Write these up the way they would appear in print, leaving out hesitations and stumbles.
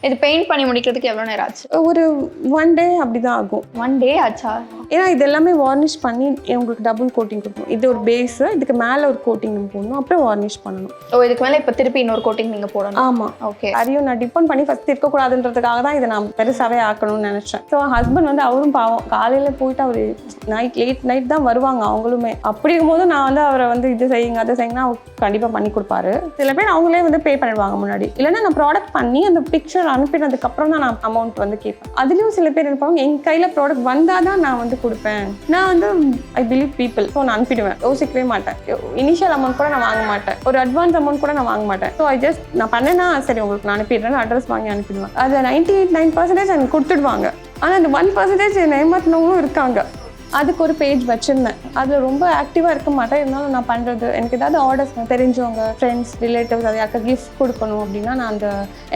இது பெயிண்ட் பண்ணி முடிக்கிறதுக்கு எவ்வளோ நேரம் ஆச்சு? ஒரு 1 டே அப்படிதான் ஆகும். 1 டே ஆச்சா? ஏன்னா இது எல்லாமே வார்னிஷ் பண்ணி உங்களுக்கு டபுள் கோட்டிங் கொடுக்கணும். இது ஒரு பேஸு, இதுக்கு மேலே ஒரு கோட்டிங் நம்ம போடணும், அப்புறம் வார்னிஷ் பண்ணணும். இதுக்கு மேலே இப்போ திருப்பி இன்னொரு கோட்டிங் நீங்கள் போடணும்? ஆமாம். ஓகே. அதையும் நான் டிபெண்ட் பண்ணி ஃபஸ்ட் இருக்கக்கூடாதுன்றதுக்காக தான் இதை நான் பெருசாகவே ஆக்கணும்னு நினச்சேன். ஸோ ஹஸ்பண்ட் வந்து அவரும் பாவம் காலையில் போயிட்டு அவர் லேட் நைட் தான் வருவாங்க அவங்களுமே. அப்படி இருக்கும்போது நான் வந்து அவரை வந்து இது செய்யுங்க அதை செய்யுங்கன்னா அவர் கண்டிப்பாக பண்ணி கொடுப்பாரு. சில பேர் அவங்களே வந்து பே பண்ணிடுவாங்க முன்னாடி, இல்லைன்னா நான் ப்ராடக்ட் பண்ணி அந்த பிக்சர் அனுப்பினதுக்கப்புறம் தான் நான் அமௌண்ட் வந்து கேட்பேன். அதுலேயும் சில பேர் இருப்பாங்க என் கையில் ப்ராடக்ட் வந்தால் தான் நான் வந்து கொடுப்பேன். நான் வந்து ஐ பிலீவ் பீப்புள். ஸோ நான் அனுப்பிடுவேன், யோசிக்கவே மாட்டேன். இனிஷியல் அமௌண்ட் கூட நான் வாங்க மாட்டேன், ஒரு அட்வான்ஸ் அமௌண்ட் கூட நான் வாங்க மாட்டேன். ஸோ நான் பண்ணேன்னா சரி உங்களுக்கு நான் அனுப்பிடுறேன், அட்ரஸ் வாங்கி அனுப்பிடுவேன். அதை 98% எனக்கு கொடுத்துடுவாங்க. ஆனால் அந்த 1% என்னை ஏமாற்றினவங்களும் இருக்காங்க. அதுக்கு ஒரு பேஜ் வச்சுருந்தேன். அதில் ரொம்ப ஆக்டிவாக இருக்க மாட்டேன். இருந்தாலும் நான் பண்ணுறது எனக்கு ஏதாவது ஆர்டர்ஸ் தெரிஞ்சவங்க ஃப்ரெண்ட்ஸ் ரிலேட்டிவ்ஸ் அதை யாருக்கு கிஃப்ட் கொடுக்கணும் அப்படின்னா நான் அந்த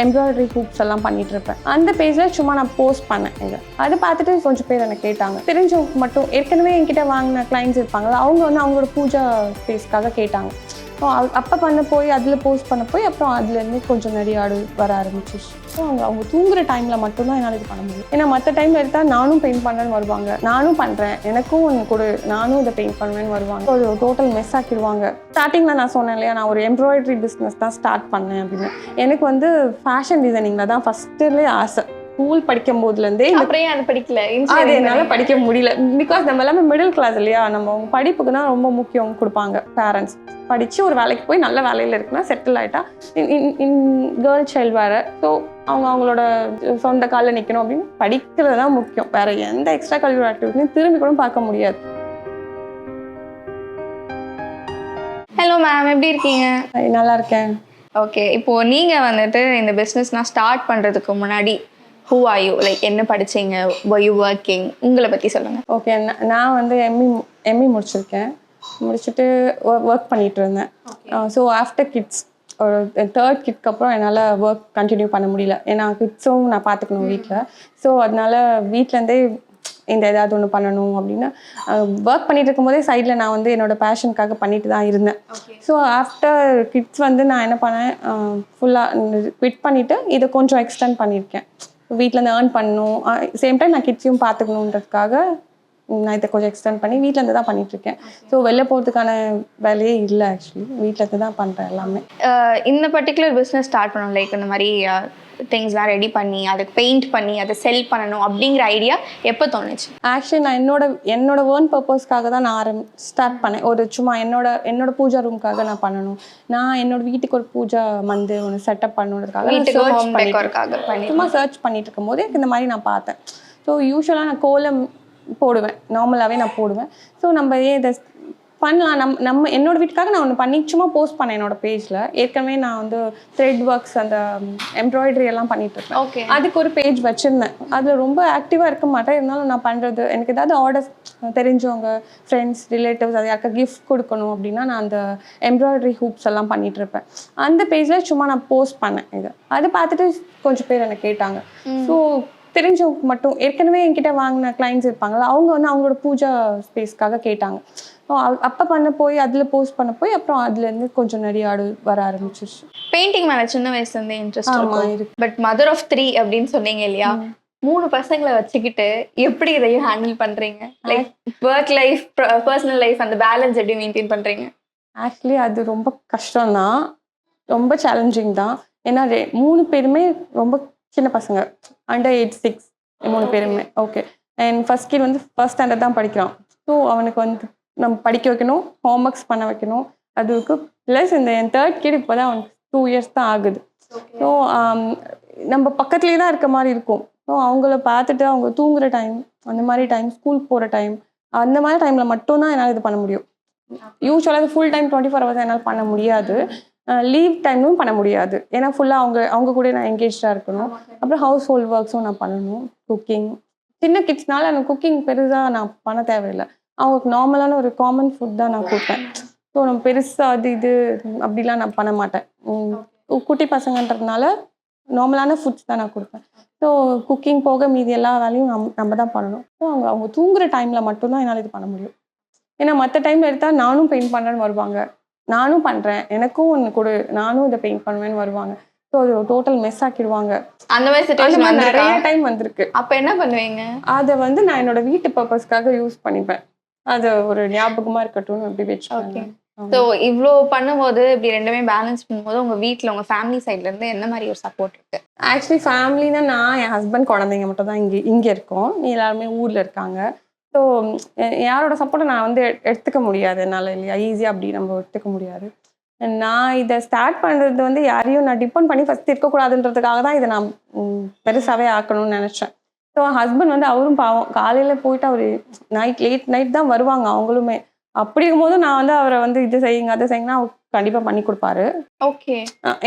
எம்ப்ராய்டரி ஹூப்ஸ் எல்லாம் பண்ணிகிட்டு இருப்பேன். அந்த பேஜில் சும்மா நான் போஸ்ட் பண்ணேன். அதை பார்த்துட்டு கொஞ்சம் பேர் எனக்கு கேட்டாங்க. தெரிஞ்சவங்க மட்டும் ஏற்கனவே என்கிட்ட வாங்கின கிளைண்ட்ஸ் இருப்பாங்களா, அவங்க வந்து அவங்களோட பூஜா ஸ்பேஸ்க்காக கேட்டாங்க. ஸோ அப்போ அதில் போஸ்ட் பண்ண போய் அப்புறம் அதுலேருந்து கொஞ்சம் நிறைய ஆர்டர் வர ஆரம்பிச்சிச்சு. ஸோ அவங்க தூங்குற டைமில் மட்டும்தான் என்னால் இது பண்ண முடியும். ஏன்னா மற்ற டைமில் எடுத்தால் நானும் பெயிண்ட் பண்ணுறேன்னு வருவாங்க, நானும் பண்ணுறேன், எனக்கும் ஒன்று கொடு, நானும் இதை பெயிண்ட் பண்ணுவேன்னு வருவாங்க. ஒரு டோட்டல் மெஸ் ஆக்கிடுவாங்க. ஸ்டார்டிங்கில் நான் சொன்னேன் இல்லையா, நான் ஒரு எம்ப்ராய்டரி பிஸ்னஸ் தான் ஸ்டார்ட் பண்ணேன் அப்படின்னு. எனக்கு வந்து ஃபேஷன் டிசைனிங்கில் தான் ஃபஸ்ட்டுலேயே ஆசை. ஸ்கூல் படிக்கும் போதுலேருந்தே அது படிக்கல, அது என்னால் படிக்க முடியல. பிகாஸ் நம்ம எல்லாமே மிடில் கிளாஸ் இல்லையா, நம்ம படிப்புக்கு தான் ரொம்ப முக்கியம் கொடுப்பாங்க பேரண்ட்ஸ். படித்து ஒரு வேலைக்கு போய் நல்ல வேலையில் இருக்குன்னா செட்டில் ஆகிட்டா இன் கேர்ள் சைல்டு வேறு. ஸோ அவங்களோட சொந்த காலில் நிற்கணும் அப்படின்னு படிக்கிறது தான் முக்கியம். வேறு எந்த எக்ஸ்ட்ரா கரிக்குலர் ஆக்டிவிட்டியும் திரும்பி கூட பார்க்க முடியாது. ஹலோ மேம், எப்படி இருக்கீங்க? நல்லா இருக்கேன். ஓகே, இப்போது நீங்கள் வந்துட்டு இந்த பிஸ்னஸ்னால் ஸ்டார்ட் பண்ணுறதுக்கு முன்னாடி who are you, லைக் என்ன படிச்சீங்க, were you working, உங்களை பற்றி சொல்லுங்கள். ஓகே, நான் வந்து எம்இ முடிச்சிருக்கேன். முடிச்சுட்டு ஒர்க் பண்ணிகிட்டு இருந்தேன். ஸோ ஆஃப்டர் கிட்ஸ் ஒரு 3rd கிட்க்கு அப்புறம் என்னால் ஒர்க் கண்டினியூ பண்ண முடியல. ஏன்னா கிட்ஸும் நான் பார்த்துக்கணும் வீட்டில். ஸோ அதனால வீட்டிலேருந்தே இந்த ஏதாவது ஒன்று பண்ணணும் அப்படின்னு ஒர்க் பண்ணிட்டு இருக்கும்போதே சைடில் நான் வந்து என்னோடய பேஷனுக்காக பண்ணிட்டு தான் இருந்தேன். ஸோ ஆஃப்டர் கிட்ஸ் வந்து நான் என்ன பண்ணேன், ஃபுல்லாக குவிட் பண்ணிவிட்டு இதை கொஞ்சம் எக்ஸ்டெண்ட் பண்ணியிருக்கேன். வீட்டிலேருந்து ஏர்ன் பண்ணணும், சேம் டைம் நான் கிட்ஸையும் பார்த்துக்கணுன்றதுக்காக நான் இதை கொஞ்சம் எக்ஸ்டெண்ட் பண்ணி வீட்டிலேருந்து தான் பண்ணிகிட்ருக்கேன். ஸோ வெளில போகிறதுக்கான வேலையே இல்லை. ஆக்சுவலி வீட்டிலேருந்து தான் பண்ணுறேன் எல்லாமே. இந்த பர்டிகுலர் பிஸ்னஸ் ஸ்டார்ட் பண்ணணும், லைக் இந்த மாதிரி திங்ஸ்லாம் ரெடி பண்ணி அதுக்கு பெயிண்ட் பண்ணி அதை செல் பண்ணணும் அப்படிங்கிற ஐடியா எப்போ தோணுச்சு? ஆக்சுவலி நான் என்னோட ஓன் பர்பஸ்க்காக தான் நான் ஸ்டார்ட் பண்ணேன். ஒரு சும்மா என்னோட பூஜா ரூமுக்காக நான் பண்ணணும். நான் என்னோட வீட்டுக்கு ஒரு பூஜா வந்து ஒன்று செட்டப் பண்ணணுன்றதுக்காக சும்மா சர்ச் பண்ணிட்டு இருக்கும் போது இந்த மாதிரி நான் பார்த்தேன். ஸோ யூஸ்வலாக நான் கோலம் போடுவேன், நார்மலாகவே நான் போடுவேன். ஸோ நம்ம இதை பண்ணலாம், நம்ம என்னோடய வீட்டுக்காக நான் ஒன்று பண்ணி சும்மா போஸ்ட் பண்ணேன் என்னோடய பேஜில். ஏற்கனவே நான் வந்து த்ரெட் ஒர்க்ஸ் அந்த எம்ப்ராய்டரி எல்லாம் பண்ணிகிட்ருப்பேன். ஓகே, அதுக்கு ஒரு பேஜ் வச்சுருந்தேன். அதில் ரொம்ப ஆக்டிவாக இருக்க மாட்டேன். இருந்தாலும் நான் பண்ணுறது எனக்கு ஏதாவது ஆர்டர்ஸ் தெரிஞ்சவங்க ஃப்ரெண்ட்ஸ் ரிலேட்டிவ்ஸ் அதை யாருக்கு கிஃப்ட் கொடுக்கணும் அப்படின்னா நான் அந்த எம்ப்ராய்டரி ஹூப்ஸ் எல்லாம் பண்ணிகிட்ருப்பேன். அந்த பேஜில் சும்மா நான் போஸ்ட் பண்ணேன். அதை பார்த்துட்டு கொஞ்சம் பேர் எனக்கு கேட்டாங்க. ஸோ தெரிஞ்சவங்க மட்டும் ஏற்கனவே என்கிட்ட வாங்கின கிளைண்ட்ஸ் இருப்பாங்களா, அவங்க வந்து அவங்களோட பூஜா ஸ்பேஸ்க்காக கேட்டாங்க. ஸோ அப்போ அதில் போஸ்ட் பண்ண போய் அப்புறம் அதுலேருந்து கொஞ்சம் நிறைய ஆர்டர் வர ஆரம்பிச்சிருச்சு. பெயிண்டிங் மேலே சின்ன வயசுலேருந்தே இன்ட்ரெஸ்ட் இருக்கு. பட் மதர் ஆஃப் 3 அப்படின்னு சொன்னீங்க இல்லையா, 3 பசங்களை வச்சுக்கிட்டு எப்படி இதையும் ஹேண்டில் பண்ணுறீங்க? Like work life personal life அந்த பேலன்ஸ் எப்படி மெயின்டைன் பண்ணுறீங்க? ஆக்சுவலி அது ரொம்ப கஷ்டம்தான், ரொம்ப சேலஞ்சிங் தான். ஏன்னா 3 பேருமே ரொம்ப சின்ன பசங்க, அண்டர் 8, 6 3 பேருமே. ஓகே, அண்ட் ஃபர்ஸ்ட் கிட் வந்து ஃபர்ஸ்ட் ஸ்டாண்டர்ட் தான் படிக்கிறான். ஸோ அவனுக்கு வந்து நம்ம படிக்க வைக்கணும், ஹோம் ஒர்க்ஸ் பண்ண வைக்கணும். அதுக்கு ப்ளஸ் என் 3rd கிட் இப்போ தான் அவனுக்கு 2 இயர்ஸ் தான் ஆகுது. ஸோ நம்ம பக்கத்துலேயே தான் இருக்க மாதிரி இருக்கும். ஸோ அவங்கள பார்த்துட்டு அவங்க தூங்குகிற டைம், அந்த மாதிரி டைம், ஸ்கூல் போகிற டைம், அந்த மாதிரி டைமில் மட்டும்தான் என்னால் இது பண்ண முடியும். யூஸ்வலாக ஃபுல் டைம் 24 ஹவர்ஸ் என்னால் பண்ண முடியாது. லீவ் டைமும் பண்ண முடியாது. ஏன்னா ஃபுல்லாக அவங்க கூட நான் என்கேஜாக இருக்கணும். அப்புறம் ஹவுஸ் ஹோல்ட் ஒர்க்ஸும் நான் பண்ணணும், குக்கிங். சின்ன கிட்ஸ்னால எனக்கு குக்கிங் பெருசாக நான் பண்ண தேவையில்லை. அவங்களுக்கு நார்மலான ஒரு காமன் ஃபுட் தான் நான் கொடுப்பேன். ஸோ நம்ம பெருசாக இது அப்படிலாம் நான் பண்ண மாட்டேன். குட்டி பசங்கன்றதுனால நார்மலான ஃபுட்ஸ் தான் நான் கொடுப்பேன். ஸோ குக்கிங் போக மீதி எல்லா வேலையும் நம்ம தான் பண்ணணும். ஸோ அவங்க தூங்குகிற டைமில் மட்டும்தான் என்னால் இது பண்ண முடியும். ஏன்னா மற்ற டைமில் எடுத்தால் நானும் பெயிண்ட் பண்ணுறேன்னு வருவாங்க, நானும் பண்ணுறேன், எனக்கும் ஒன்று கொடு, நானும் இதை பெயிண்ட் பண்ணுவேன்னு வருவாங்க. ஸோ அது டோட்டல் மெஸ் ஆக்கிடுவாங்க. அந்த மாதிரி அந்த சிச்சுவேஷன் மாதிரி வந்திருக்கா? நிறைய டைம் வந்திருக்கு. அப்ப என்ன பண்ணுவீங்க? அதை வந்து நான் என்னோட வீட்டு பர்பஸ்க்காக யூஸ் பண்ணிப்பேன். அது ஒரு ஞாபகமா இருக்கட்டும்னு அப்படி ஓகே. வச்சுப்பேன். ஸோ இவ்ளோ பண்ணும்போது இப்படி 2மே பேலன்ஸ் பண்ணும்போது உங்க வீட்ல உங்க ஃபேமிலி சைட்ல இருந்து என்ன மாதிரி ஒரு சப்போர்ட் இருக்கு? ஆக்சுவலி ஃபேமிலினா நான், என் ஹஸ்பண்ட், குழந்தைங்க மட்டும் தான் இங்கே இருக்கோம். எல்லாருமே ஊர்ல இருக்காங்க. ஸோ யாரோட சப்போர்ட்டை நான் வந்து எடுத்துக்க முடியாது என்னால், இல்லையா? ஈஸியாக அப்படி நம்ம எடுத்துக்க முடியாது. நான் இதை ஸ்டார்ட் பண்ணுறது வந்து யாரையும் நான் டிபெண்ட் பண்ணி ஃபஸ்ட் இருக்கக்கூடாதுன்றதுக்காக தான் இதை நான் பெருசாகவே ஆக்கணும்னு நினச்சேன். ஸோ ஹஸ்பண்ட் வந்து அவரும் பாவம் காலையில் போயிட்டு அவர் லேட் நைட் தான் வருவாங்க அவங்களுமே. அப்படி இருக்கும்போது நான் வந்து அவரை வந்து இது செய்யுங்க அதை செய்யுங்கன்னா அவர் கண்டிப்பாக பண்ணி கொடுப்பாரு. ஓகே.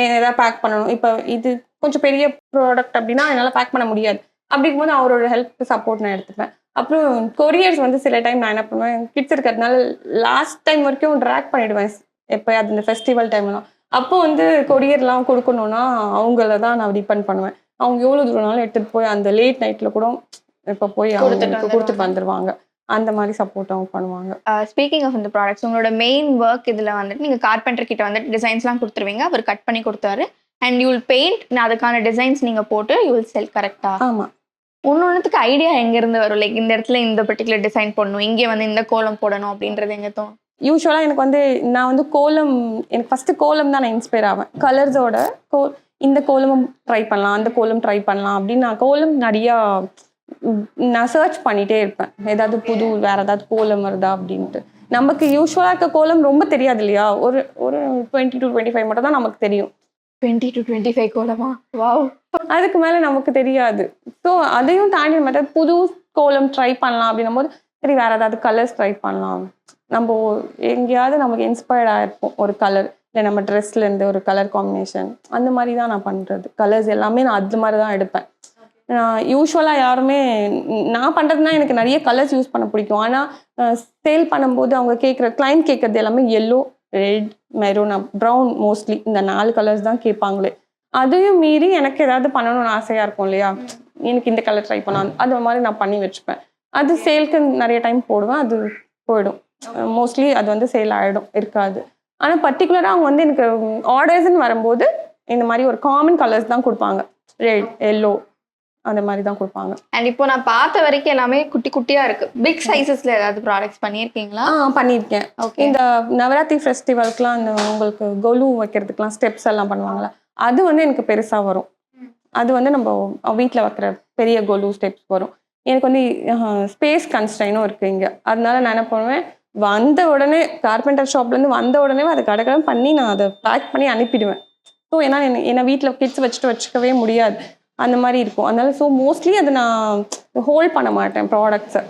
ஏதாவது பேக் பண்ணணும், இப்போ இது கொஞ்சம் பெரிய ப்ராடக்ட் அப்படின்னா என்னால் பேக் பண்ண முடியாது. அப்படி இருக்கும்போது அவரோட ஹெல்ப் சப்போர்ட் நான் எடுத்துப்பேன். அப்புறம் கொரியர்ஸ் வந்து சில டைம் நான் என்ன பண்ணுவேன், கிட்ஸ் இருக்கிறதுனால லாஸ்ட் டைம் வரைக்கும் ட்ராக் பண்ணிடுவேன். எப்போயாவது இந்த ஃபெஸ்டிவல் டைம்லாம் அப்போ வந்து கொரியர்லாம் கொடுக்கணும்னா அவங்கள தான் நான் டிபெண்ட் பண்ணுவேன். அவங்க எவ்வளோ தூரம்னாலும் எடுத்துகிட்டு போய் அந்த லேட் நைட்டில் கூட இப்போ போய் அவங்களுக்கு கொடுத்துட்டு வந்துடுவாங்க. அந்த மாதிரி சப்போர்ட் அவங்க பண்ணுவாங்க. ஸ்பீக்கிங் ஆஃப் இந்த ப்ராடக்ட்ஸ், உங்களோட மெயின் ஒர்க் இதில் வந்துட்டு நீங்கள் கார்பெண்டர் கிட்ட வந்துட்டு டிசைன்ஸ்லாம் கொடுத்துருவீங்க, அவர் கட் பண்ணி கொடுத்தாரு அண்ட் யூ வில் பெயிண்ட், அதுக்கான டிசைன்ஸ் நீங்கள் போட்டு யூ வில் செல். கரெக்டாக? ஆமாம். ஒன்னொன்னுத்துக்கு ஐடியா எங்கேருந்து வரும்? லைக் இந்த இடத்துல இந்த பர்டிகுலர் டிசைன் போடணும், இங்கே வந்து இந்த கோலம் போடணும் அப்படின்றது எங்கே தோணும்? யூஸ்வலாக எனக்கு வந்து நான் வந்து கோலம், எனக்கு ஃபஸ்ட்டு கோலம் தான் நான் இன்ஸ்பயர் ஆவேன். கலர்ஸோட இந்த கோலமும் ட்ரை பண்ணலாம், அந்த கோலம் ட்ரை பண்ணலாம் அப்படின்னு நான் கோலம் நிறையா நான் சர்ச் பண்ணிகிட்டே இருப்பேன். ஏதாவது புது வேறு ஏதாவது கோலம் வருதா அப்படின்ட்டு. நமக்கு யூஸ்வலாக இருக்க கோலம் ரொம்ப தெரியாது இல்லையா? ஒரு 20 to 25 மட்டும் தான் நமக்கு தெரியும். 20 to 25 கோலமா? வாவ்! அதுக்கு மேலே நமக்கு தெரியாது. ஸோ அதையும் தாண்டி நம்ம புது கோலம் ட்ரை பண்ணலாம் அப்படின்னும் போது சரி வேறு ஏதாவது கலர்ஸ் ட்ரை பண்ணலாம். நம்ம எங்கேயாவது நமக்கு இன்ஸ்பயர்ட் ஆகிருப்போம் ஒரு கலர், இல்லை நம்ம ட்ரெஸ்லேருந்து ஒரு கலர் காம்பினேஷன், அந்த மாதிரி தான் நான் பண்ணுறது. கலர்ஸ் எல்லாமே நான் அது மாதிரி தான் எடுப்பேன். யூஸ்வலாக யாருமே நான் பண்ணுறதுனா எனக்கு நிறைய கலர்ஸ் யூஸ் பண்ண பிடிக்கும். ஆனால் சேல் பண்ணும்போது அவங்க கிளைண்ட் கேட்குறது எல்லாமே yellow, red, maroon, brown, mostly இந்த 4 கலர்ஸ் தான் கேட்பாங்களே. அதையும் மீறி எனக்கு ஏதாவது பண்ணணும்னு ஆசையாக இருக்கும் இல்லையா? எனக்கு இந்த கலர் ட்ரை பண்ணலாம், அது மாதிரி நான் பண்ணி வச்சுப்பேன். அது சேல்க்கு நிறைய டைம் போடுவேன், அது போயிடும். மோஸ்ட்லி அது வந்து சேல் ஆகிடும், இருக்காது. ஆனால் பர்டிகுலராக அவங்க வந்து எனக்கு ஆர்டர்ஸ்ன்னு வரும்போது இந்த மாதிரி ஒரு காமன் கலர்ஸ் தான் கொடுப்பாங்க. ரெட், எல்லோ, அந்த மாதிரி தான் கொடுப்பாங்க. அண்ட் இப்போ நான் பார்த்த வரைக்கும் எல்லாமே குட்டி குட்டியா இருக்கு. பிக் சைஸஸ்ல ஏதாவது ப்ராடக்ட்ஸ் பண்ணியிருக்கீங்களா? பண்ணியிருக்கேன். இந்த நவராத்திரி ஃபெஸ்டிவல்க்குலாம் அந்த உங்களுக்கு கொலு வைக்கிறதுக்குலாம் ஸ்டெப்ஸ் எல்லாம் பண்ணுவாங்களா, அது வந்து எனக்கு பெருசாக வரும். அது வந்து நம்ம வீட்டில் வைக்கிற பெரிய கொலு ஸ்டெப்ஸ் வரும். எனக்கு வந்து ஸ்பேஸ் கன்ஸ்ட்ரைனும் இருக்குது இங்கே. அதனால நான் என்ன பண்ணுவேன், வந்த உடனே கார்பெண்டர் ஷாப்லேருந்து வந்த உடனே அதை கடகடம் பண்ணி நான் அதை பேக் பண்ணி அனுப்பிடுவேன். ஸோ ஏன்னா என்ன வீட்டில் கிட்ஸ் வச்சுக்கவே முடியாது, அந்த மாதிரி இருக்கும். அதனால ஸோ மோஸ்ட்லி அதை நான் ஹோல்ட் பண்ண மாட்டேன் ப்ராடக்ட்ஸை.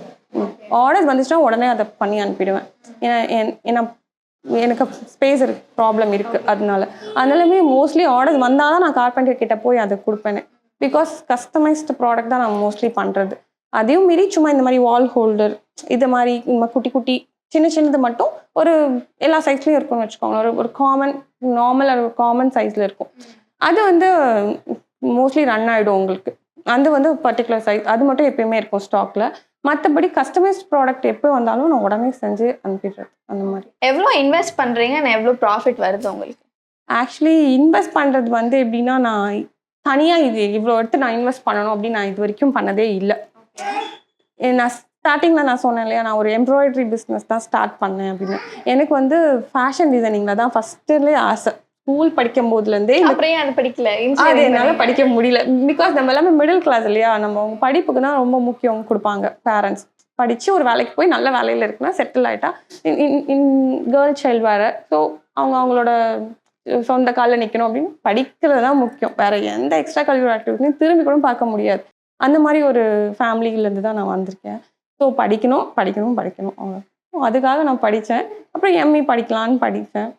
ஆர்டர்ஸ் வந்துச்சுன்னா உடனே அதை பண்ணி அனுப்பிடுவேன். ஏன்னா எனக்கு ஸ்பேஸ் ப்ராப்ளம் இருக்குது. அதனாலுமே மோஸ்ட்லி ஆர்டர்ஸ் வந்தால் தான் நான் கார்பெண்டர் கிட்ட போய் அதை கொடுப்பேனே. பிகாஸ் கஸ்டமைஸ்டு ப்ராடக்ட் தான் நான் மோஸ்ட்லி பண்ணுறது. அதையும் மீறி சும்மா இந்த மாதிரி வால் ஹோல்டர், இது மாதிரி குட்டி குட்டி சின்னது மட்டும் ஒரு எல்லா சைஸ்லையும் இருக்கும்னு வச்சுக்கோங்க. ஒரு நார்மல் ஒரு காமன் சைஸில் இருக்கும். அது வந்து மோஸ்ட்லி ரன் ஆகிடும் உங்களுக்கு. அது வந்து பர்டிகுலர் சைஸ், அது மட்டும் எப்பயுமே இருக்கும் ஸ்டாக்ல. மற்றபடி கஸ்டமைஸ்ட் ப்ராடக்ட் எப்போ வந்தாலும் நான் உடனே செஞ்சு அனுப்பிடுறது. அந்த மாதிரி. எவ்வளோ இன்வெஸ்ட் பண்ணுறீங்க, எவ்வளோ ப்ராஃபிட் வருது உங்களுக்கு? ஆக்சுவலி இன்வெஸ்ட் பண்ணுறது வந்து எப்படின்னா, நான் தனியாக இது இவ்வளோ எடுத்து நான் இன்வெஸ்ட் பண்ணணும் அப்படின்னு நான் இது வரைக்கும் பண்ணதே இல்லை. நான் ஸ்டார்டிங்கில் நான் சொன்னேன் இல்லையா, நான் ஒரு எம்ப்ராய்டரி பிஸ்னஸ் தான் ஸ்டார்ட் பண்ணேன் அப்படின்னு. எனக்கு வந்து ஃபேஷன் டிசைனிங்கில் தான் ஃபஸ்ட்டுலேயே ஆசை. ஸ்கூல் படிக்கும் போதுலேருந்தே அது படிக்கல, அது என்னால் படிக்க முடியல. பிகாஸ் நம்ம எல்லாமே மிடில் கிளாஸ் இல்லையா, நம்ம படிப்புக்கு தான் ரொம்ப முக்கியம் கொடுப்பாங்க பேரண்ட்ஸ். படித்து ஒரு வேலைக்கு போய் நல்ல வேலையில் இருக்குன்னா செட்டில் ஆகிட்டா கேர்ள் சைல்டு வேறு. ஸோ அவங்களோட சொந்த காலில் நிற்கணும் அப்படின்னு படிக்கிறது தான் முக்கியம். வேறு எந்த எக்ஸ்ட்ரா கரிக்குலர் ஆக்டிவிட்டியும் திரும்பி கூட பார்க்க முடியாது. அந்த மாதிரி ஒரு ஃபேமிலியிலேருந்து தான் நான் வந்திருக்கேன். ஸோ படிக்கணும் அவ்வளோ. அதுக்காக நான் படித்தேன். அப்புறம் எம்இ படிக்கலான்னு படித்தேன்.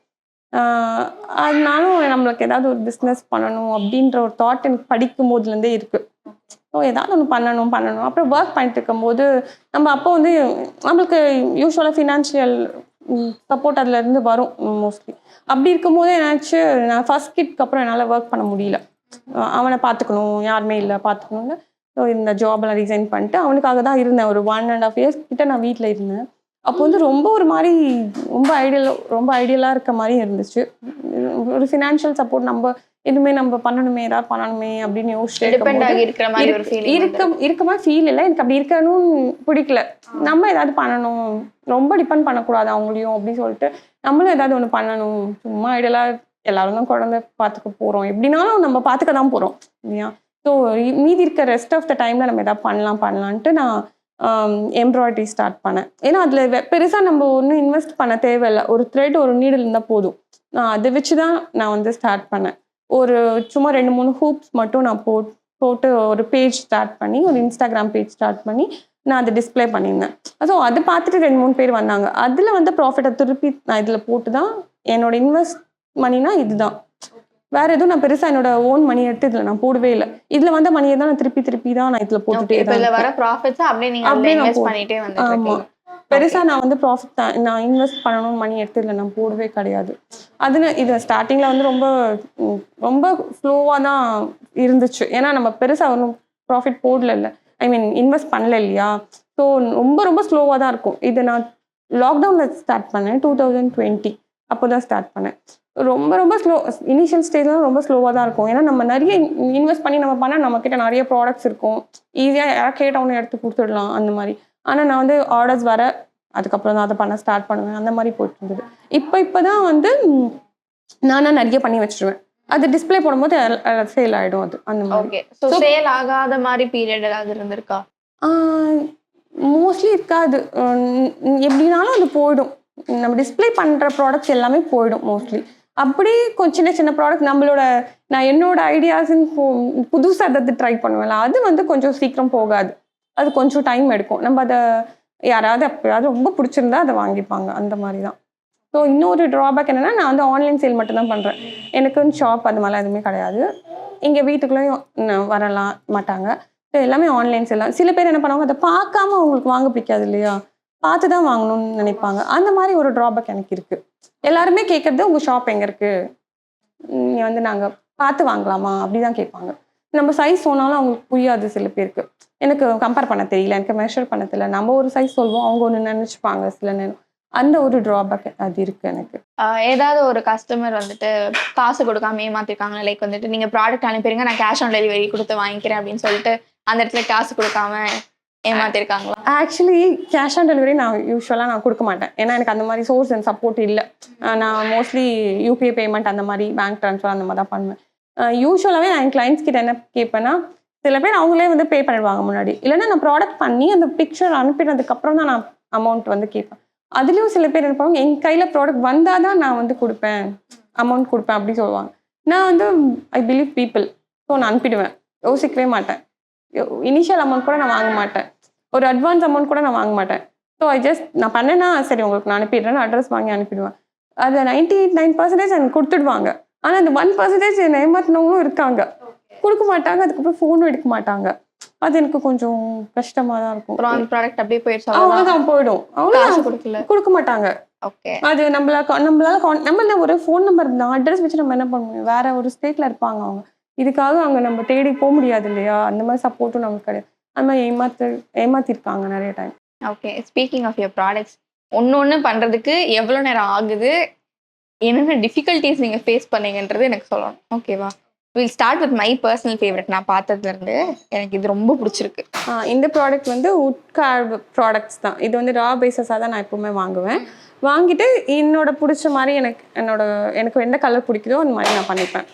அதனாலும் நம்மளுக்கு ஏதாவது ஒரு பிஸ்னஸ் பண்ணணும் அப்படின்ற ஒரு தாட் எனக்கு படிக்கும் போதுலேருந்தே இருக்குது. ஸோ ஏதாவது ஒன்று பண்ணணும். அப்புறம் ஒர்க் பண்ணிட்டு இருக்கும்போது நம்ம அப்போ வந்து நம்மளுக்கு யூஸ்வலாக ஃபினான்ஷியல் சப்போர்ட் அதுலேருந்து வரும் மோஸ்ட்லி. அப்படி இருக்கும்போது என்னாச்சு, நான் ஃபர்ஸ்ட் கிட்க்கு அப்புறம் என்னால் ஒர்க் பண்ண முடியல. அவனை பார்த்துக்கணும், யாருமே இல்லை பார்த்துக்கணும்னு. ஸோ இந்த ஜாபெல்லாம் ரிசைன் பண்ணிட்டு அவனுக்காக தான் இருந்தேன். ஒரு 1.5 years கிட்ட நான் வீட்டில் இருந்தேன். அப்போ வந்து ரொம்ப ஒரு மாதிரி ரொம்ப ஐடியலாக இருக்க மாதிரி இருந்துச்சு. ஒரு ஃபினான்ஷியல் சப்போர்ட் நம்ம எதுவுமே நம்ம பண்ணணுமே ஏதாவது பண்ணணுமே அப்படின்னு யோசிச்சுட்டே டிபெண்ட் ஆகி இருக்கிற மாதிரி ஒரு ஃபீலிங் இருக்கமா ஃபீல் இல்லை, எனக்கு அப்படி இருக்கணும்னு பிடிக்கல. நம்ம ஏதாவது பண்ணணும், ரொம்ப டிபெண்ட் பண்ணக்கூடாது அவங்களையும் அப்படின்னு சொல்லிட்டு நம்மளும் ஏதாவது ஒன்று பண்ணணும். சும்மா ஐடியலா எல்லாரும் தான் குழந்தை பார்த்துக்க போறோம், எப்படின்னாலும் நம்ம பார்த்துக்க தான் போறோம் இல்லையா. ஸோ மீதி இருக்க ரெஸ்ட் ஆஃப் த டைம்ல நம்ம ஏதாவது பண்ணலான்ட்டு நான் எம்ப்ராய்டரி ஸ்டார்ட் பண்ணேன். ஏன்னா அதில் பெருசாக நம்ம ஒன்றும் இன்வெஸ்ட் பண்ண தேவையில்லை, ஒரு த்ரெட் ஒரு நீடில் இருந்தால் போதும். நான் அதை வச்சு தான் நான் வந்து ஸ்டார்ட் பண்ணேன். ஒரு சும்மா 2-3 ஹூப்ஸ் மட்டும் நான் போட்டு ஒரு பேஜ் ஸ்டார்ட் பண்ணி, ஒரு இன்ஸ்டாகிராம் பேஜ் ஸ்டார்ட் பண்ணி நான் அதை டிஸ்பிளே பண்ணியிருந்தேன். ஸோ அதை பார்த்துட்டு 2-3 பேர் வந்தாங்க. அதில் வந்து ப்ராஃபிட்டை திருப்பி நான் இதில் போட்டு தான் என்னோட இன்வெஸ்ட் மணினா இதுதான். வேற எதுவும் நான் பெருசா என்னோட ஓன் மணி எடுத்து இதுல நான் போடவே இல்லை. இதுல வந்த மணியை தான் நான் திருப்பி தான் நான் இதுல போட்டுட்டே தான். இதுல வர ப்ராஃபிட்ஸ் அப்படியே நீங்க அதுல இன்வெஸ்ட் பண்ணிட்டே வந்துட்டீங்க. பெருசா நான் வந்து ப்ராஃபிட் தான் நான் இன்வெஸ்ட் பண்ணணும்னு மணி எடுத்து இதுல நான் போடவே கிடையாது. அதுன்னு இது ஸ்டார்டிங்ல வந்து ரொம்ப ரொம்ப ஸ்லோவா தான் இருந்துச்சு. ஏன்னா நம்ம பெருசா ஒன்றும் ப்ராஃபிட் போடல இல்லை, ஐ மீன் இன்வெஸ்ட் பண்ணல இல்லையா. ஸோ ரொம்ப ரொம்ப ஸ்லோவா தான் இருக்கும். இதை நான் லாக்டவுன்ல ஸ்டார்ட் பண்ணேன் 2020 அப்போதான் ஸ்டார்ட் பண்ணேன். ரொம்ப ரொம்ப ஸ்லோ, இனிஷியல் ஸ்டேஜ்லாம் ரொம்ப ஸ்லோவாக தான் இருக்கும். ஏன்னா நம்ம நிறைய இன்வெஸ்ட் பண்ணி நம்ம பண்ணால் நம்மக்கிட்ட நிறைய ப்ராடக்ட்ஸ் இருக்கும், ஈஸியாக யாராவது கேட்டவொன்னே எடுத்து கொடுத்துடலாம் அந்த மாதிரி. ஆனால் நான் வந்து ஆர்டர்ஸ் வர அதுக்கப்புறம் தான் அதை பண்ண ஸ்டார்ட் பண்ணுவேன், அந்த மாதிரி போயிட்டு இருந்தது. இப்போ தான் வந்து நானாக நிறைய பண்ணி வச்சிருவேன். அது டிஸ்பிளே போடும்போது சேல் ஆகிடும் அது அந்த மாதிரி. ஸோ சேல் ஆகாத மாதிரி பீரியட் ஏதாவது இருந்திருக்கா? மோஸ்ட்லி இருக்காது, எப்படினாலும் அது போயிடும். நம்ம டிஸ்பிளே பண்ணுற ப்ராடக்ட்ஸ் எல்லாமே போயிடும் மோஸ்ட்லி. அப்படி கொஞ்சம் சின்ன ப்ராடக்ட் நம்மளோட நான் என்னோட ஐடியாஸ்ன்னு புதுசாக எதாவது ட்ரை பண்ணுவேன்ல, அது வந்து கொஞ்சம் சீக்கிரம் போகாது, அது கொஞ்சம் டைம் எடுக்கும். நம்ம அதை யாராவது எப்போயாவது ரொம்ப பிடிச்சிருந்தா அதை வாங்கிப்பாங்க, அந்த மாதிரி தான். ஸோ இன்னொரு ட்ராபேக் என்னென்னா, நான் வந்து ஆன்லைன் சேல் மட்டும்தான் பண்ணுறேன். எனக்கு வந்து ஷாப் அது மாதிரிலாம் எதுவுமே கிடையாது. இங்கே வீட்டுக்குள்ளேயும் வரலாம் மாட்டாங்க. ஸோ எல்லாமே ஆன்லைன் சேல் தான். சில பேர் என்ன பண்ணுவாங்க, அதை பார்க்காம அவங்களுக்கு வாங்க பிடிக்காது இல்லையா, பார்த்து தான் வாங்கணும்னு நினைப்பாங்க. அந்த மாதிரி ஒரு ட்ராபேக் எனக்கு இருக்குது. எல்லாருமே கேட்குறது உங்கள் ஷாப் எங்கே இருக்குது, நீ வந்து நாங்கள் பார்த்து வாங்கலாமா அப்படி தான் கேட்பாங்க. நம்ம சைஸ் சொன்னாலும் அவங்களுக்கு புரியாது சில பேருக்கு. எனக்கு கம்பேர் பண்ண தெரியல, எனக்கு மெஷர் பண்ண தெரியல, நம்ம ஒரு சைஸ் சொல்வோம், அவங்க ஒன்று நினச்சிப்பாங்க சில நேரம். அந்த ஒரு ட்ராபேக் அது இருக்குது எனக்கு. ஏதாவது ஒரு கஸ்டமர் வந்துட்டு காசு கொடுக்காம ஏமாத்திருக்காங்க, லைக் வந்துட்டு நீங்கள் ப்ராடக்ட் அனுப்பிடுங்க நான் கேஷ் ஆன் டெலிவரி கொடுத்து வாங்கிக்கிறேன் அப்படின்னு சொல்லிட்டு அந்த இடத்துல காசு கொடுக்காம ஏமாத்திருக்காங்களா? ஆக்சுவலி கேஷ் ஆன் டெலிவரி நான் யூஸ்வலாக நான் கொடுக்க மாட்டேன். ஏன்னா எனக்கு அந்த மாதிரி சோர்ஸ் அண்ட் சப்போர்ட் இல்லை. நான் மோஸ்ட்லி யூபிஐ பேமெண்ட் அந்த மாதிரி பேங்க் ட்ரான்ஸ்ஃபர் அந்த மாதிரி தான் பண்ணுவேன். யூஸ்வலாகவே நான் என் கிளைண்ட்ஸ் கிட்ட என்ன கேட்பேன்னா, சில பேர் அவங்களே வந்து பே பண்ணிடுவாங்க முன்னாடி, இல்லைன்னா நான் ப்ராடக்ட் பண்ணி அந்த பிக்சர் அனுப்பினதுக்கப்புறம் தான் நான் அமௌண்ட் வந்து கேட்பேன். அதுலேயும் சில பேர் என்ன பண்ணுவாங்க, என் கையில் ப்ராடக்ட் வந்தால் தான் நான் வந்து கொடுப்பேன், அமௌண்ட் கொடுப்பேன் அப்படி சொல்லுவாங்க. நான் வந்து ஐ பிலீவ் பீப்புள், ஸோ நான் அனுப்பிடுவேன், யோசிக்கவே மாட்டேன். இனிஷியல் அமௌண்ட் கூட நான் வாங்க மாட்டேன், ஒரு அட்வான்ஸ் அமௌண்ட் கூட நான் வாங்க மாட்டேன். ஸோ நான் பண்ணேன்னா சரி உங்களுக்கு நான் அனுப்பிடுறேன்னு அட்ரஸ் வாங்கி அனுப்பிடுவேன். அதை 99% எனக்கு கொடுத்துடுவாங்க. ஆனால் அந்த 1% என்னை ஏமாத்தினவங்களும் இருக்காங்க, கொடுக்க மாட்டாங்க, அதுக்கப்புறம் ஃபோனும் எடுக்க மாட்டாங்க. அது எனக்கு கொஞ்சம் கஷ்டமாக தான் இருக்கும். ப்ராடக்ட் அப்படியே போயிடுச்சு, அவ்வளோதான் போயிடும், அவ்வளோ கொடுக்க மாட்டாங்க. ஓகே, அது நம்மளால ஒரு ஃபோன் நம்பர் தான் அட்ரஸ் வச்சு நம்ம என்ன பண்ண முடியும், வேற ஒரு ஸ்டேட்ல இருப்பாங்க அவங்க, இதுக்காக அவங்க நம்ம தேடி போக முடியாது இல்லையா. அந்த மாதிரி சப்போர்ட்டும் நமக்கு கிடையாது. அந்த மாதிரி ஏமாத்திருக்காங்க நிறைய time. Okay, speaking of your products, ஒன்று பண்ணுறதுக்கு எவ்வளோ நேரம் ஆகுது, என்னென்ன டிஃபிகல்ட்டிஸ் நீங்கள் ஃபேஸ் பண்ணீங்கன்றது எனக்கு சொல்லணும், ஓகேவா? Will start with my personal favourite. நான் பார்த்ததுலேருந்து எனக்கு இது ரொம்ப பிடிச்சிருக்கு. இந்த ப்ராடக்ட் வந்து உட் கார்வ் ப்ராடக்ட்ஸ் தான். இது வந்து ரா பேஸஸாக தான் நான் எப்பவுமே வாங்குவேன். வாங்கிட்டு என்னோட பிடிச்ச மாதிரி எனக்கு எந்த கலர் பிடிக்குதோ அந்த மாதிரி நான் பண்ணிப்பேன்.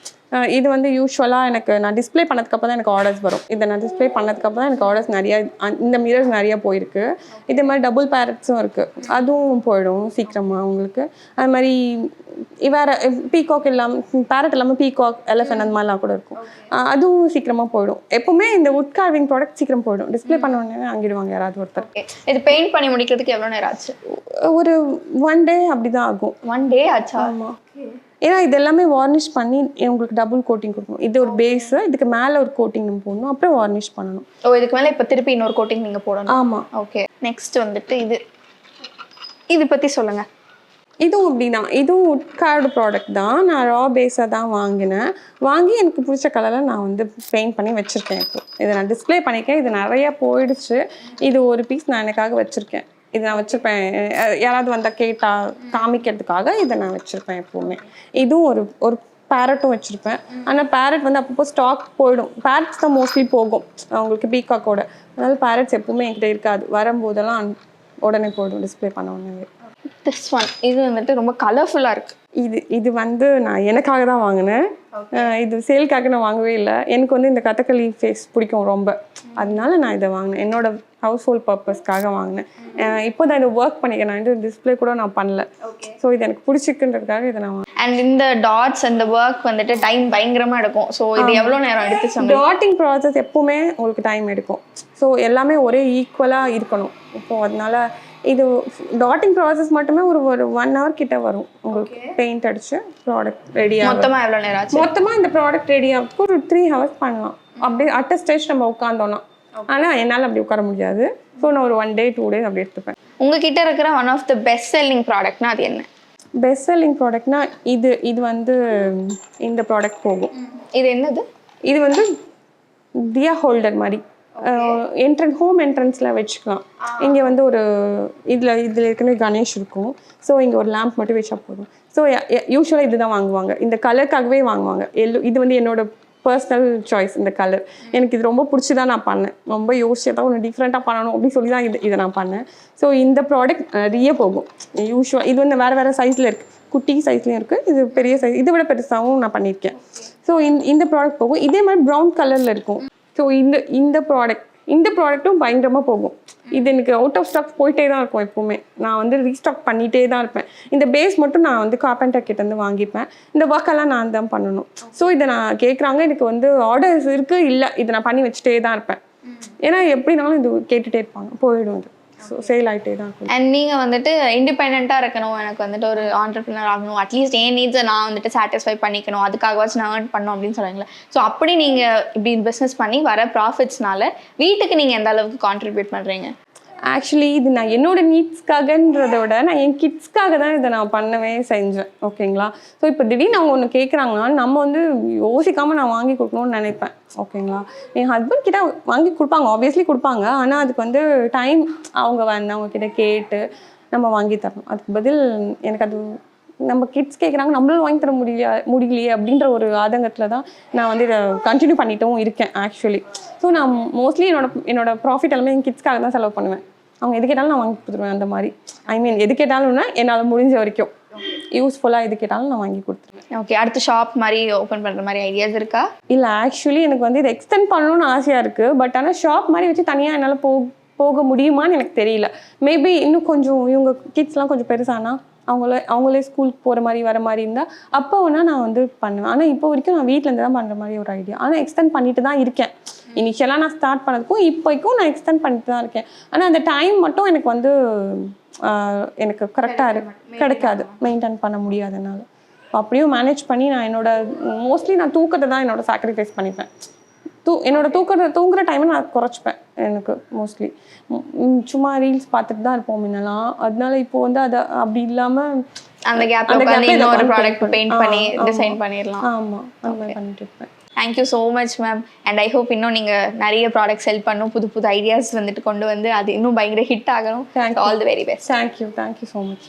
இது வந்து யூஸ்வலாக எனக்கு நான் டிஸ்பிளே பண்ணதுக்கப்புறம் தான் எனக்கு ஆர்டர்ஸ் வரும். இதை நான் டிஸ்பிளே பண்ணதுக்கப்புறம் தான் எனக்கு ஆர்டர்ஸ் நிறையா, இந்த மிரர்ஸ் நிறையா போயிருக்கு. இதே மாதிரி டபுள் பேரட்ஸும் இருக்குது, அதுவும் போயிடும் சீக்கிரமாக உங்களுக்கு. அது மாதிரி வேறு பீகாக் இல்லாமல், பேரட் இல்லாமல் பீகாக், எலிஃபென்ட் அந்த மாதிரிலாம் கூட இருக்கும், அதுவும் சீக்கிரமாக போயிடும். எப்போவுமே இந்த உட் கார்விங் ப்ராடக்ட் சீக்கிரம் போயிடும். டிஸ்பிளே பண்ண உடனே வாங்கிடுவாங்க யாராவது ஒருத்தர். இது பெயிண்ட் பண்ணி முடிக்கிறதுக்கு எவ்வளோ நேரம் ஆச்சு? ஒரு 1 day அப்படி தான் ஆகும். 1 day ஆச்சா? ஆமாம், ஏன்னா இது எல்லாமே வார்னிஷ் பண்ணி உங்களுக்கு டபுள் கோட்டிங் கொடுக்கணும். இது ஒரு பேஸு, இதுக்கு மேலே ஒரு கோட்டிங் நம்ம போடணும், அப்புறம் வார்னிஷ் பண்ணணும். இதுக்கு மேலே இப்போ திருப்பி இன்னொரு கோட்டிங் நீங்கள் போடணும். ஆமாம். ஓகே, நெக்ஸ்ட் வந்துட்டு இது பற்றி சொல்லுங்கள். இதுவும் அப்படிதான், இதுவும் உட் கார்டு ப்ராடக்ட் தான். நான் ரா பேஸாக தான் வாங்கி எனக்கு பிடிச்ச கலரில் நான் வந்து பெயிண்ட் பண்ணி வச்சுருக்கேன். இப்போ இதை நான் டிஸ்பிளே பண்ணியிருக்கேன். இது நிறையா போயிடுச்சு. இது ஒரு பீஸ் நான் எனக்காக வச்சுருக்கேன். இது நான் வச்சுருப்பேன், யாராவது வந்தால் கேட்டால் காமிக்கிறதுக்காக இதை நான் வச்சுருப்பேன் எப்போவுமே. இதுவும் ஒரு பேரட்டும் வச்சுருப்பேன். ஆனால் பேரட் வந்து அப்பப்போ ஸ்டாக் போயிடும். பேரட்ஸ் தான் மோஸ்ட்லி போகும் அவங்களுக்கு பீகாக்கோட. அதனால பேரட்ஸ் எப்பவுமே என்கிட்ட இருக்காது. வரும்போதெல்லாம் உடனே போயிடும் டிஸ்பிளே பண்ண உடனே. திஸ் ஒன் இது வந்துட்டு ரொம்ப கலர்ஃபுல்லாக இருக்குது. இது வந்து நான் எனக்காக தான் வாங்கினேன். இது சேல்க்காக நான் வாங்கவே இல்லை. எனக்கு வந்து இந்த கதகளி ஃபேஸ் பிடிக்கும் ரொம்ப. அதனால நான் இதை வாங்கினேன். என்னோட ஹவுஸ் ஹோல்ட் பர்பஸ்க்காக வாங்கினேன். இப்போ தான் இதை ஒர்க் பண்ணிக்கிறேன். நான் இது டிஸ்பிளே கூட நான் பண்ணல. ஸோ இது எனக்கு பிடிச்சிருக்குன்றதுக்காக இதை நான் வாங்கினேன். அண்ட் இந்த டாட்ஸ் அந்த ஒர்க் வந்துட்டு டைம் பயங்கரமாக எடுக்கும். ஸோ இது எவ்வளோ நேரம் எடுத்து? டாட்டிங் ப்ராசஸ் எப்பவுமே உங்களுக்கு டைம் எடுக்கும். ஸோ எல்லாமே ஒரே ஈக்குவலாக இருக்கணும். இப்போ அதனால இது டாட்டிங் ப்ராசஸ் மட்டுமே ஒரு 1 hour கிட்ட வரும் உங்களுக்கு. பெயிண்ட் அடிச்சு ப்ராடக்ட் ரெடி ஆகும். மொத்தமாக எவ்வளோ நேரம் ஆச்சு? மொத்தமாக இந்த ப்ராடக்ட் ரெடி ஆகிறதுக்கு ஒரு 3 hours பண்ணலாம். அப்படியே அட் ஸ்டேஜ் நம்ம உட்காந்தோன்னா. ஆனால் என்னால் அப்படி உட்கார முடியாது. ஸோ நான் ஒரு 1 day 2 days அப்படி எடுத்துப்பேன். உங்ககிட்ட இருக்கிற one of the best selling ப்ராடக்ட்னா அது என்ன? பெஸ்ட் செல்லிங் ப்ராடக்ட்னா இது வந்து இந்த ப்ராடக்ட் போகும். இது என்னது? இது வந்து தியா ஹோல்டர் மாதிரி ஹோம் என்ட்ரன்ஸில் வச்சுக்கலாம். இங்கே வந்து ஒரு இதில் ஏற்கனவே கணேஷ் இருக்கும். ஸோ இங்கே ஒரு லேம்ப் மட்டும் வச்சா போதும். ஸோ யூஸ்வலாக இது தான் வாங்குவாங்க. இந்த கலருக்காகவே வாங்குவாங்க. இது வந்து என்னோட பர்சனல் சாய்ஸ். இந்த கலர் எனக்கு இது ரொம்ப பிடிச்சி தான் நான் பண்ணேன். ரொம்ப யோசிச்சு தான் ஒன்று டிஃப்ரெண்ட்டாக பண்ணணும் அப்படின்னு சொல்லி தான் இதை நான் பண்ணேன். ஸோ இந்த ப்ராடக்ட் நிறைய போகும். யூஸ்வலாக இது வந்து வேறு சைஸில் இருக்குது. குட்டி சைஸ்லேயும் இருக்குது. இது பெரிய சைஸ், இதை விட பெருசாகவும் நான் பண்ணியிருக்கேன். ஸோ இந்த ப்ராடக்ட் போகும். இதே மாதிரி ப்ரௌன் கலரில் இருக்கும். ஸோ இந்த ப்ராடக்ட்டும் பயங்கரமாக போகும். இது எனக்கு அவுட் ஆஃப் ஸ்டாக் போயிட்டே தான் இருக்கும். எப்போவுமே நான் வந்து ரீஸ்டாக் பண்ணிகிட்டே தான் இருப்பேன். இந்த பேஸ் மட்டும் நான் வந்து கார்பெண்டர் கிட்ட வந்து வாங்கிப்பேன். இந்த ஒர்க்கெல்லாம் நான் தான் பண்ணணும். ஸோ இதை நான் கேட்குறாங்க, எனக்கு வந்து ஆர்டர்ஸ் இருக்குது, இல்லை இதை நான் பண்ணி வச்சுட்டே தான் இருப்பேன். ஏன்னா எப்படினாலும் இது கேட்டுகிட்டே இருப்பாங்க, போயிடும். இது ஸோ சேல் ஆகிட்டே தான் இருக்கும். அண்ட் நீங்கள் வந்துட்டு இண்டிபெண்ட்டாக இருக்கணும், எனக்கு வந்துட்டு ஒரு ஆண்டர்ப்ரினர் ஆகணும், அட்லீஸ்ட் என் நீட்ஸை நான் வந்துட்டு சாட்டிஸ்ஃபை பண்ணிக்கணும், அதுக்காகவாச்சும் நான் ஏர்ன் பண்ணணும் அப்படின்னு சொல்கிறீங்களா? ஸோ அப்படி நீங்கள் இப்படி பிஸ்னஸ் பண்ணி வர ப்ராஃபிட்ஸ்னால வீட்டுக்கு நீங்கள் எந்த அளவுக்கு கான்ட்ரிபியூட் பண்ணுறீங்க? ஆக்சுவலி இது நான் என்னோட நீட்ஸ்க்காகன்றத விட நான் என் கிட்ஸ்க்காக தான் இதை நான் பண்ணவே செஞ்சேன். ஓகேங்களா? ஸோ இப்போ திடீர்னு அவங்க ஒன்று கேட்குறாங்கன்னா நம்ம வந்து யோசிக்காமல் நான் வாங்கி கொடுக்கணும்னு நினைப்பேன். ஓகேங்களா? என் ஹஸ்பண்ட் கிட்ட வாங்கி கொடுப்பாங்க, ஆப்வியஸ்லி கொடுப்பாங்க. ஆனால் அதுக்கு வந்து டைம் அவங்க வந்து அவங்க கிட்ட கேட்டு நம்ம வாங்கி தரணும். அதுக்கு பதில் எனக்கு அது நம்ம கிட்ஸ் கேட்குறாங்க, நம்மளும் வாங்கி தர முடியலையே அப்படின்ற ஒரு ஆதங்கத்தில் தான் நான் வந்து இதை கண்டினியூ பண்ணிட்டும் இருக்கேன் ஆக்சுவலி. ஸோ நான் மோஸ்ட்லி என்னோட ப்ராஃபிட் எல்லாமே என் கிட்ஸ்க்காக தான் செலவு பண்ணுவேன். அவங்க எது கேட்டாலும் நான் வாங்கி கொடுத்துருவேன். அந்த மாதிரி எது கேட்டாலும்னா என்னால் முடிஞ்ச வரைக்கும் யூஸ்ஃபுல்லாக எது கேட்டாலும் நான் வாங்கி கொடுத்துருவேன். ஓகே, அடுத்த ஷாப் மாதிரி ஓப்பன் பண்ணுற மாதிரி ஐடியாஸ் இருக்கா? இல்லை, ஆக்சுவலி எனக்கு வந்து இதை எக்ஸ்டெண்ட் பண்ணணும்னு ஆசையாக இருக்குது. பட் ஆனால் ஷாப் மாதிரி வச்சு தனியாக என்னால் போக முடியுமான்னு எனக்கு தெரியல. மேபி இன்னும் கொஞ்சம் இவங்க கிட்ஸ்லாம் கொஞ்சம் பெருசானா அவங்களே ஸ்கூலுக்கு போகிற மாதிரி வர மாதிரி இருந்தால் அப்போ வேணால் நான் வந்து பண்ணுவேன். ஆனால் இப்போ வரைக்கும் நான் வீட்டிலேருந்து தான் பண்ணுற மாதிரி ஒரு ஐடியா. ஆனால் எக்ஸ்டெண்ட் பண்ணிட்டு தான் இருக்கேன். இனிஷியலாக நான் ஸ்டார்ட் பண்ணதுக்கும் இப்போக்கும் நான் எக்ஸ்டெண்ட் பண்ணிட்டு தான் இருக்கேன். ஆனால் அந்த டைம் மட்டும் எனக்கு வந்து எனக்கு கரெக்டாக கிடைக்காது, மெயின்டைன் பண்ண முடியாதனால. அப்படியும் மேனேஜ் பண்ணி நான் மோஸ்ட்லி நான் தூக்கத்தை தான் என்னோட சாக்ரிஃபைஸ் பண்ணிப்பேன். தூங்குற டைமை நான் குறைச்சிப்பேன். எனக்கு மோஸ்ட்லி சும்மா ரீல்ஸ் பார்த்துட்டு தான் இருப்போம் முன்னெல்லாம். அதனால இப்போ வந்து அதை அப்படி இல்லாமல் அந்த கேப்ல இன்னொரு ப்ராடக்ட் பெயிண்ட் பண்ணி டிசைன் பண்ணிடலாம். ஆமாம், அந்த மாதிரி பண்ணிட்டு இருப்பேன். Thank you so much ma'am. And I hope இன்னும் நீங்கள் நிறைய ப்ராடக்ட் செல் பண்ணும், புது ஐடியாஸ் வந்துட்டு கொண்டு வந்து அது இன்னும் பயங்கர ஹிட் ஆகணும். All the very best. Thank you so much.